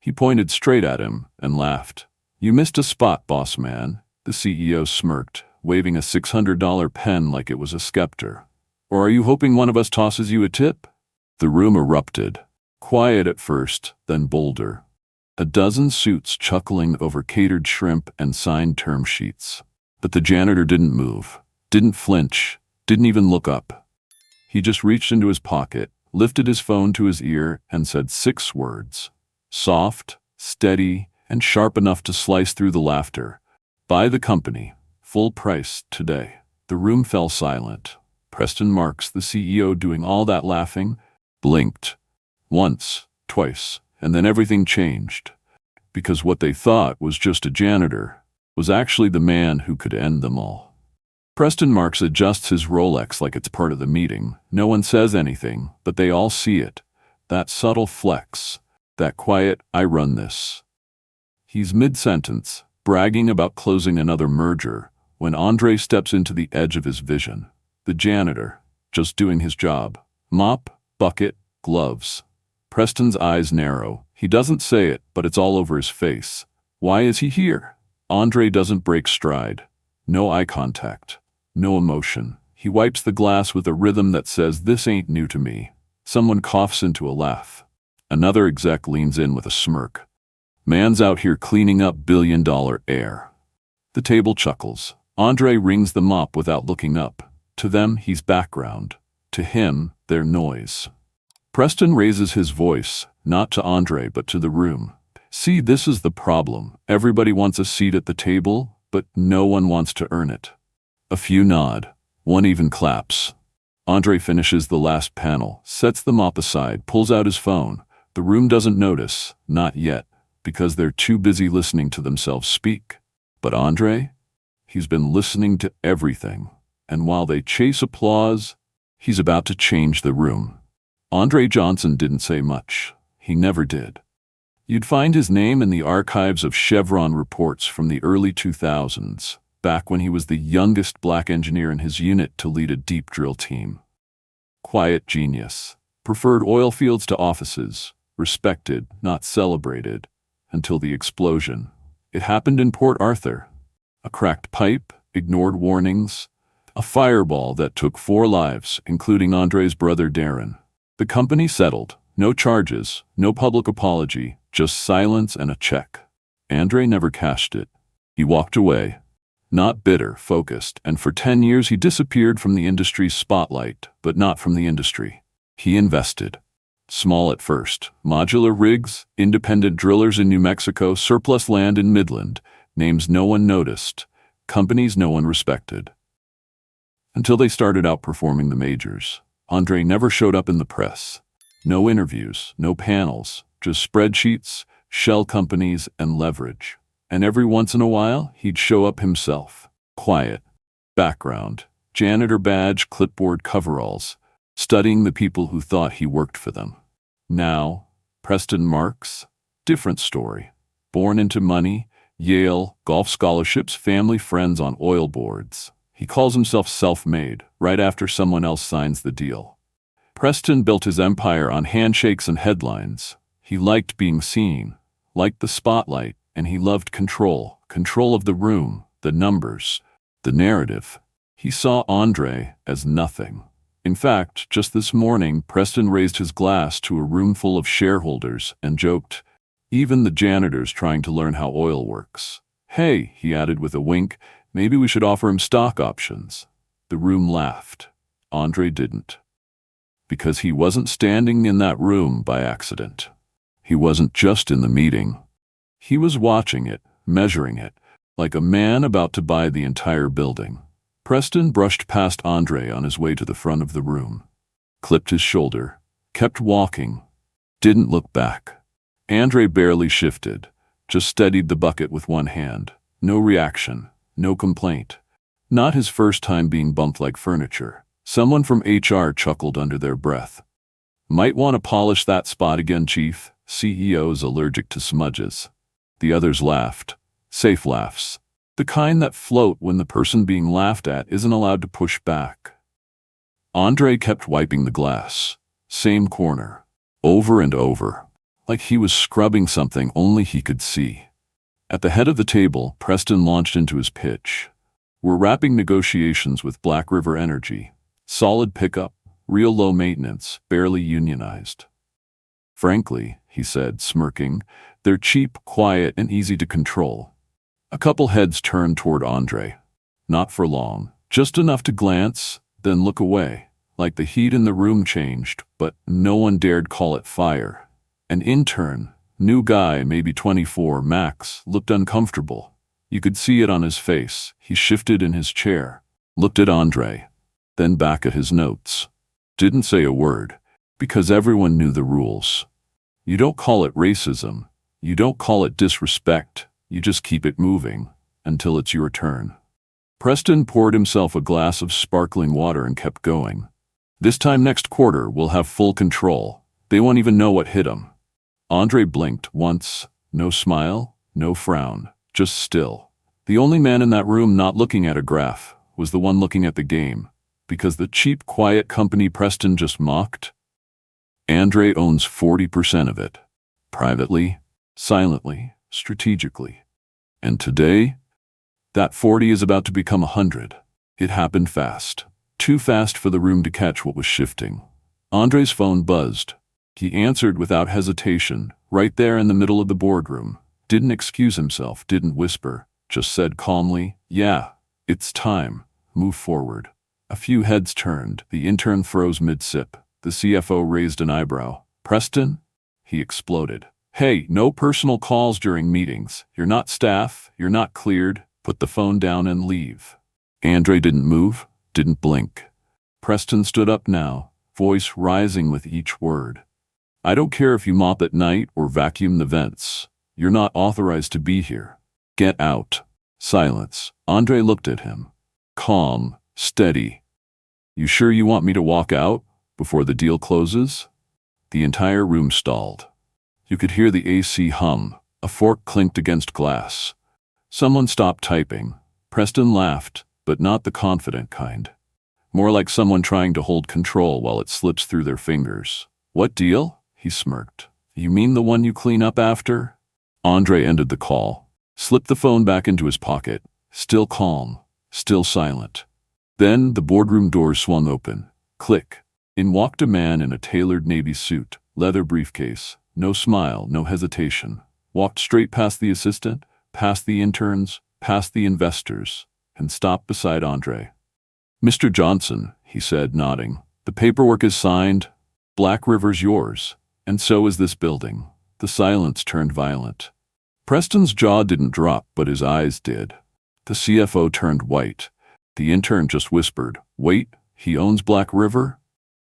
He pointed straight at him and laughed. "You missed a spot, boss man," the CEO smirked, waving a $600 pen like it was a scepter. "Or are you hoping one of us tosses you a tip?" The room erupted. Quiet at first, then bolder. A dozen suits chuckling over catered shrimp and signed term sheets. But the janitor didn't move, didn't flinch, didn't even look up. He just reached into his pocket, lifted his phone to his ear, and said 6 words. Soft, steady, and sharp enough to slice through the laughter. "Buy the company. Full price today." The room fell silent. Preston Marks, the CEO doing all that laughing, blinked. Once, twice, and then everything changed. Because what they thought was just a janitor was actually the man who could end them all. Preston Marks adjusts his Rolex like it's part of the meeting. No one says anything, but they all see it. That subtle flex, that quiet, "I run this." He's mid-sentence, bragging about closing another merger, when Andre steps into the edge of his vision. The janitor, just doing his job. Mop, bucket, gloves. Preston's eyes narrow. He doesn't say it, but it's all over his face. Why is he here? Andre doesn't break stride. No eye contact. No emotion. He wipes the glass with a rhythm that says, "This ain't new to me." Someone coughs into a laugh. Another exec leans in with a smirk. "Man's out here cleaning up billion-dollar air." The table chuckles. Andre rings the mop without looking up. To them, he's background. To him, they're noise. Preston raises his voice, not to Andre but to the room. "See, this is the problem. Everybody wants a seat at the table, but no one wants to earn it." A few nod. One even claps. Andre finishes the last panel, sets the mop aside, pulls out his phone. The room doesn't notice, not yet, because they're too busy listening to themselves speak. But Andre? He's been listening to everything. And while they chase applause, he's about to change the room. Andre Johnson didn't say much. He never did. You'd find his name in the archives of Chevron reports from the early 2000s, back when he was the youngest black engineer in his unit to lead a deep drill team. Quiet genius. Preferred oil fields to offices. Respected, not celebrated, until the explosion. It happened in Port Arthur. A cracked pipe, ignored warnings, a fireball that took 4 lives, including Andre's brother Darren. The company settled. No charges, no public apology, just silence and a check. Andre never cashed it. He walked away. Not bitter, focused, and for 10 years he disappeared from the industry's spotlight, but not from the industry. He invested. Small at first. Modular rigs, independent drillers in New Mexico, surplus land in Midland, names no one noticed, companies no one respected. Until they started outperforming the majors. Andre never showed up in the press. No interviews, no panels, just spreadsheets, shell companies, and leverage. And every once in a while, he'd show up himself. Quiet. Background. Janitor badge, clipboard coveralls. Studying the people who thought he worked for them. Now, Preston Marks? Different story. Born into money, Yale, golf scholarships, family friends on oil boards. He calls himself self-made, right after someone else signs the deal. Preston built his empire on handshakes and headlines. He liked being seen, liked the spotlight, and he loved control. Control of the room, the numbers, the narrative. He saw Andre as nothing. In fact, just this morning, Preston raised his glass to a room full of shareholders and joked, "Even the janitor's trying to learn how oil works." "Hey," he added with a wink, "maybe we should offer him stock options." The room laughed. Andre didn't. Because he wasn't standing in that room by accident. He wasn't just in the meeting. He was watching it, measuring it, like a man about to buy the entire building. Preston brushed past Andre on his way to the front of the room. Clipped his shoulder. Kept walking. Didn't look back. Andre barely shifted. Just steadied the bucket with one hand. No reaction. No complaint. Not his first time being bumped like furniture. Someone from HR chuckled under their breath. "Might want to polish that spot again, Chief. CEO's allergic to smudges." The others laughed. Safe laughs. The kind that float when the person being laughed at isn't allowed to push back. Andre kept wiping the glass. Same corner. Over and over. like he was scrubbing something only he could see. At the head of the table, Preston launched into his pitch. "We're wrapping negotiations with Black River Energy. Solid pickup, real low maintenance, barely unionized. Frankly," he said, smirking, "they're cheap, quiet, and easy to control." A couple heads turned toward Andre. Not for long, just enough to glance, then look away, like the heat in the room changed, but no one dared call it fire. An intern, new guy, maybe 24 max, looked uncomfortable. You could see it on his face. He shifted in his chair, looked at Andre, then back at his notes. Didn't say a word, because everyone knew the rules. You don't call it racism. You don't call it disrespect. You just keep it moving until it's your turn. Preston poured himself a glass of sparkling water and kept going. "This time next quarter, we'll have full control. They won't even know what hit them." Andre blinked once. No smile, no frown, just still. The only man in that room not looking at a graph was the one looking at the game, because the cheap, quiet company Preston just mocked. Andre owns 40% of it. Privately, silently, strategically. And today, that 40 is about to become 100. It happened fast. Too fast for the room to catch what was shifting. Andre's phone buzzed. He answered without hesitation, right there in the middle of the boardroom. Didn't excuse himself, didn't whisper, just said calmly, "Yeah, it's time. Move forward." A few heads turned. The intern froze mid-sip. The CFO raised an eyebrow. "Preston?" He exploded. "Hey, no personal calls during meetings. You're not staff. You're not cleared. Put the phone down and leave." Andre didn't move, didn't blink. Preston stood up now, voice rising with each word. "I don't care if you mop at night or vacuum the vents. You're not authorized to be here. Get out." Silence. Andre looked at him. Calm, steady. "You sure you want me to walk out before the deal closes?" The entire room stalled. You could hear the AC hum. A fork clinked against glass. Someone stopped typing. Preston laughed, but not the confident kind. More like someone trying to hold control while it slips through their fingers. "What deal?" He smirked. "You mean the one you clean up after?" Andre ended the call, slipped the phone back into his pocket, still calm, still silent. Then the boardroom doors swung open. Click. In walked a man in a tailored navy suit, leather briefcase, no smile, no hesitation. Walked straight past the assistant, past the interns, past the investors, and stopped beside Andre. "Mr. Johnson," he said, nodding. "The paperwork is signed. Black River's yours. And so is this building." The silence turned violent. Preston's jaw didn't drop, but his eyes did. The CFO turned white. The intern just whispered, "Wait, he owns Black River?"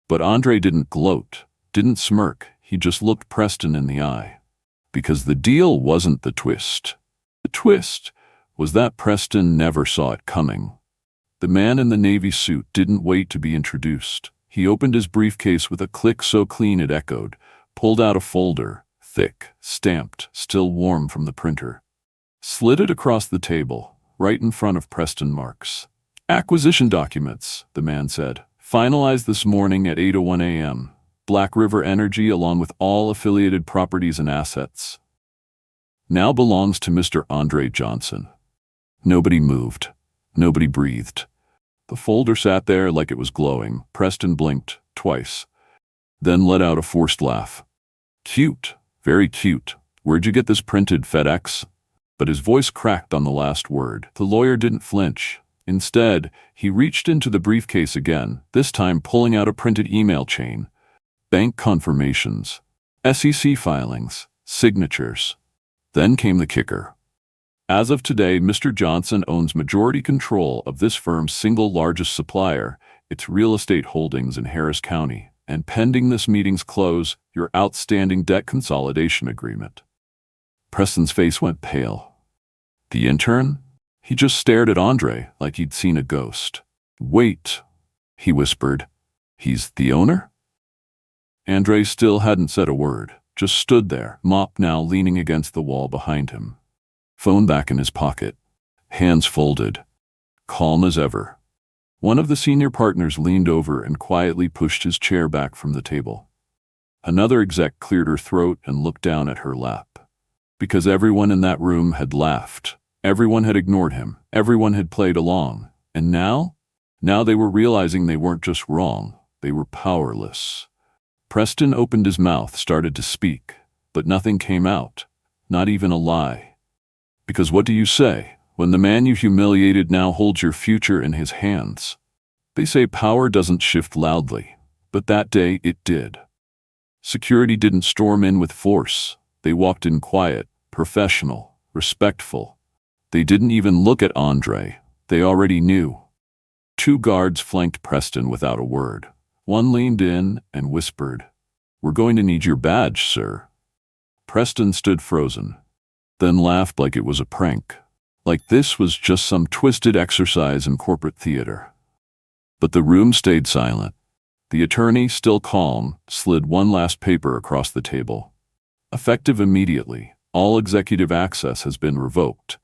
But Andre didn't gloat, didn't smirk. He just looked Preston in the eye. Because the deal wasn't the twist. The twist was that Preston never saw it coming. The man in the navy suit didn't wait to be introduced. He opened his briefcase with a click so clean it echoed, pulled out a folder, thick, stamped, still warm from the printer. Slid it across the table, right in front of Preston Marks. "Acquisition documents," the man said. "Finalized this morning at 8:01 a.m. Black River Energy, along with all affiliated properties and assets, now belongs to Mr. Andre Johnson." Nobody moved. Nobody breathed. The folder sat there like it was glowing. Preston blinked twice, then let out a forced laugh. "Cute, very cute. Where'd you get this printed, FedEx?" But his voice cracked on the last word. The lawyer didn't flinch. Instead, he reached into the briefcase again, this time pulling out a printed email chain. Bank confirmations, SEC filings, signatures. Then came the kicker. As of today, Mr. Johnson owns majority control of this firm's single largest supplier, its real estate holdings in Harris County, and pending this meeting's close, your outstanding debt consolidation agreement. Preston's face went pale. The intern? He just stared at Andre like he'd seen a ghost. "Wait," he whispered. "He's the owner?" Andre still hadn't said a word, just stood there, mop now leaning against the wall behind him. Phone back in his pocket, hands folded, calm as ever. One of the senior partners leaned over and quietly pushed his chair back from the table. Another exec cleared her throat and looked down at her lap. Because everyone in that room had laughed. Everyone had ignored him. Everyone had played along. And now? Now they were realizing they weren't just wrong. They were powerless. Preston opened his mouth, started to speak, but nothing came out. Not even a lie. Because what do you say when the man you humiliated now holds your future in his hands? They say power doesn't shift loudly, but that day it did. Security didn't storm in with force. They walked in quiet, professional, respectful. They didn't even look at Andre. They already knew. 2 guards flanked Preston without a word. One leaned in and whispered, "We're going to need your badge, sir." Preston stood frozen, then laughed like it was a prank, like this was just some twisted exercise in corporate theater. But the room stayed silent. The attorney, still calm, slid one last paper across the table. Effective immediately, all executive access has been revoked.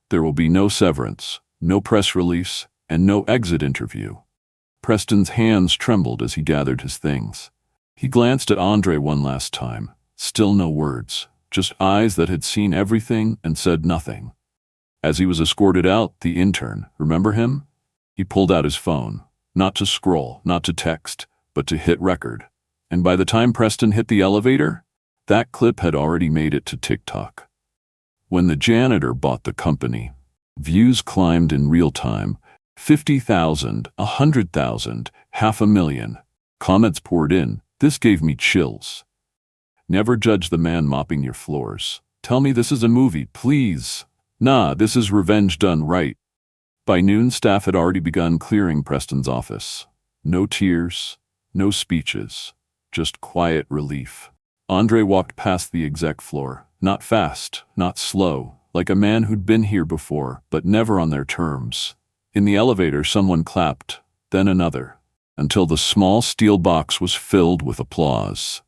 There will be no severance, no press release, and no exit interview. Preston's hands trembled as he gathered his things. He glanced at Andre one last time. Still no words, just eyes that had seen everything and said nothing. As he was escorted out, the intern, remember him? He pulled out his phone, not to scroll, not to text, but to hit record. And by the time Preston hit the elevator, that clip had already made it to TikTok. When the janitor bought the company, views climbed in real time. 50,000, 100,000, 500,000. Comments poured in. This gave me chills. Never judge the man mopping your floors. Tell me this is a movie, please. Nah, this is revenge done right. By noon, staff had already begun clearing Preston's office. No tears, no speeches, just quiet relief. Andre walked past the exec floor, not fast, not slow, like a man who'd been here before, but never on their terms. In the elevator, someone clapped, then another, until the small steel box was filled with applause.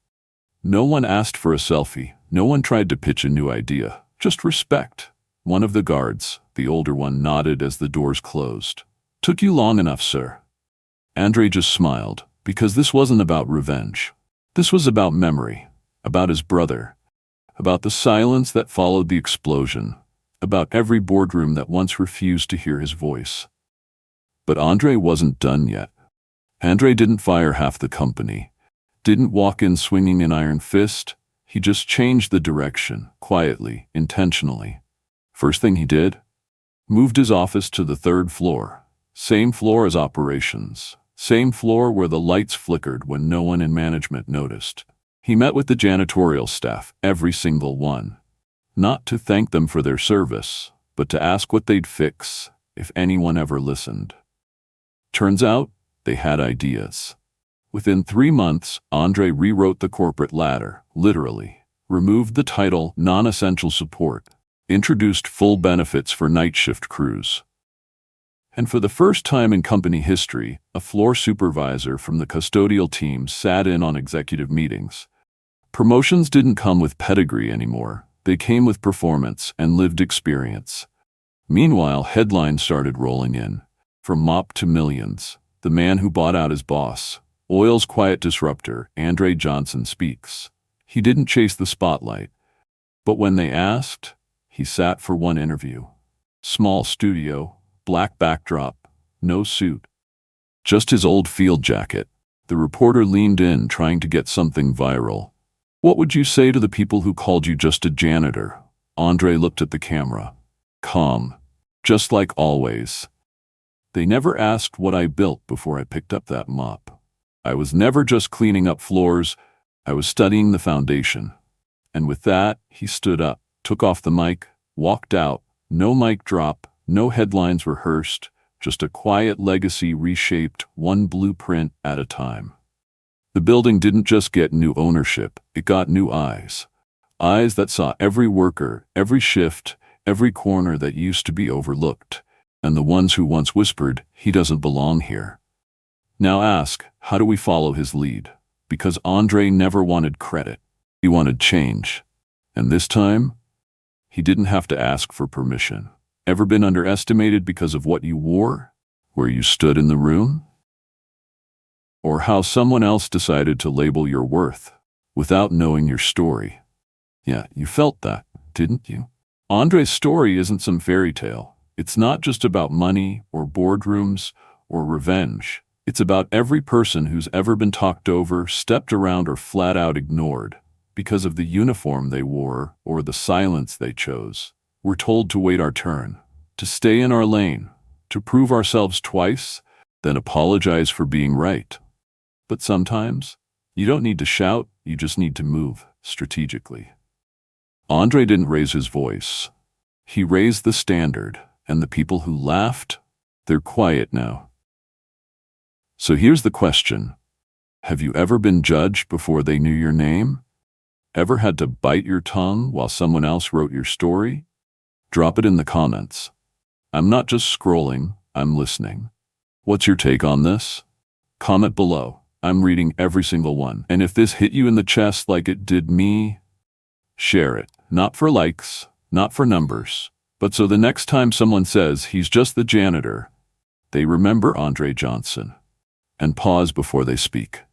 No one asked for a selfie. No one tried to pitch a new idea. Just respect. One of the guards, the older one, nodded as the doors closed. "Took you long enough, sir." Andre just smiled, because this wasn't about revenge. This was about memory, about his brother, about the silence that followed the explosion, about every boardroom that once refused to hear his voice. But Andre wasn't done yet. Andre didn't fire half the company, didn't walk in swinging an iron fist. He just changed the direction, quietly, intentionally. First thing he did, moved his office to the 3rd floor. Same floor as operations. Same floor where the lights flickered when no one in management noticed. He met with the janitorial staff, every single one. Not to thank them for their service, but to ask what they'd fix, if anyone ever listened. Turns out, they had ideas. Within 3 months, Andre rewrote the corporate ladder, literally, removed the title non-essential support, introduced full benefits for night shift crews. And for the first time in company history, a floor supervisor from the custodial team sat in on executive meetings. Promotions didn't come with pedigree anymore. They came with performance and lived experience. Meanwhile, headlines started rolling in. From mop to millions. The man who bought out his boss. Oil's quiet disruptor, Andre Johnson, speaks. He didn't chase the spotlight. But when they asked, he sat for one interview. Small studio, black backdrop, no suit. Just his old field jacket. The reporter leaned in, trying to get something viral. "What would you say to the people who called you just a janitor?" Andre looked at the camera. Calm. Just like always. "They never asked what I built before I picked up that mop. I was never just cleaning up floors. I was studying the foundation." And with that, he stood up, took off the mic, walked out. No mic drop, no headlines rehearsed, just a quiet legacy reshaped one blueprint at a time. The building didn't just get new ownership, it got new eyes. Eyes that saw every worker, every shift, every corner that used to be overlooked. And the ones who once whispered, "He doesn't belong here." Now ask, how do we follow his lead? Because Andre never wanted credit. He wanted change. And this time, he didn't have to ask for permission. Ever been underestimated because of what you wore? Where you stood in the room? Or how someone else decided to label your worth? without knowing your story. Yeah, you felt that, didn't you? Andre's story isn't some fairy tale. It's not just about money or boardrooms or revenge. It's about every person who's ever been talked over, stepped around, or flat out ignored because of the uniform they wore or the silence they chose. We're told to wait our turn, to stay in our lane, to prove ourselves twice, then apologize for being right. But sometimes, you don't need to shout, you just need to move strategically. Andre didn't raise his voice. He raised the standard, and the people who laughed, they're quiet now. So here's the question. Have you ever been judged before they knew your name? Ever had to bite your tongue while someone else wrote your story? Drop it in the comments. I'm not just scrolling, I'm listening. What's your take on this? Comment below. I'm reading every single one. And if this hit you in the chest like it did me, share it. Not for likes, not for numbers, but so the next time someone says he's just the janitor, they remember Andre Johnson and pause before they speak.